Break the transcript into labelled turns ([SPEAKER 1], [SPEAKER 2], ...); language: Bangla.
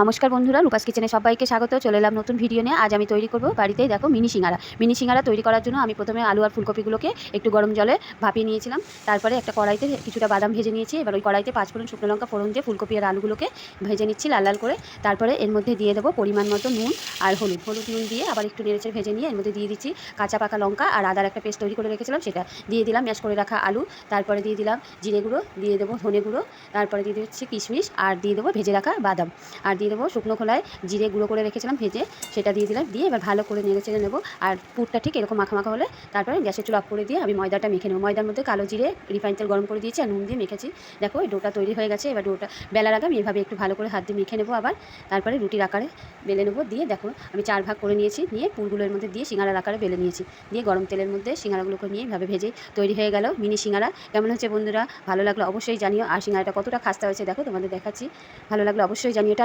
[SPEAKER 1] নমস্কার বন্ধুরা, রূপাস কিচেনে সবাইকে স্বাগত। চলে এলাম নতুন ভিডিও নিয়ে। আজ আমি তৈরি করব বাড়িতেই দেখো মিনি সিঙ্গারা। মিনি সিঙ্গারা তৈরি করার জন্য আমি প্রথমে আলু আর ফুলকপিগুলোকে একটু গরম জলে ভাপিয়ে নিয়েছিলাম। তারপরে একটা কড়াইতে কিছুটা বাদাম ভেজে নিয়েছি। এবার ওই কড়াইতে 5 ফোড়ন, শুকনো লঙ্কা ফোড়ন দিয়ে ফুলকপি আর আলুগুলোকে ভেজে নিচ্ছি লাল লাল করে। তারপরে এর মধ্যে দিয়ে দেবো পরিমাণ মতো নুন আর হলুদ নুন দিয়ে আবার একটু নেড়েচেড়ে ভেজে নিয়ে এর মধ্যে দিয়ে দিচ্ছি কাঁচা পাকা লঙ্কা আর আদার একটা পেস্ট তৈরি করে রেখেছিলাম, সেটা দিয়ে দিলাম। ম্যাশ করে রাখা আলু, তারপরে দিয়ে দিলাম জিরে গুঁড়ো, দিয়ে দেবো ধনে গুঁড়ো, তারপরে দিয়ে দিচ্ছি কিশমিশ আর দিয়ে দেবো ভেজে রাখা বাদাম, আর দিয়ে দেবো শুকনো খোলায় জিরে গুঁড়ো করে রেখেছিলাম ভেজে, সেটা দিয়ে দিলাম। দিয়ে এবার ভালো করে নেড়ে চেড়ে নেবো। আর পুরটা ঠিক এরকম মাখা মাখা হলে তারপরে গ্যাসের চুলা অফ করে দিয়ে আমি ময়দাটা মেখে নেবো। ময়দার মধ্যে কালো জিরে রিফাইন তেল গরম করে দিয়েছি আর নুন দিয়ে মেখেছি। দেখো এই ডোটা তৈরি হয়ে গেছে। এবার ডোটা বেলার আগে আমি এভাবে একটু ভালো করে হাত দিয়ে মেখে নেবো। আবার তারপরে রুটির আকারে বেলে নেবো। দিয়ে দেখো আমি 4 ভাগ করে নিয়েছি, নিয়ে পুরগুলোর মধ্যে দিয়ে সিঙ্গারার আকারে বেলে নিয়েছি। দিয়ে গরম তেলের মধ্যে সিঙ্গারাগুলোকে নিয়ে এভাবে ভেজে তৈরি হয়ে গেল মিনি সিঙ্গারা। কেমন হচ্ছে বন্ধুরা? ভালো লাগলো অবশ্যই জানিও। আর সিঙ্গারাটা কতটা খাস্তা হয়েছে দেখো, তোমাদের দেখাচ্ছি। ভালো লাগলো অবশ্যই জানিও।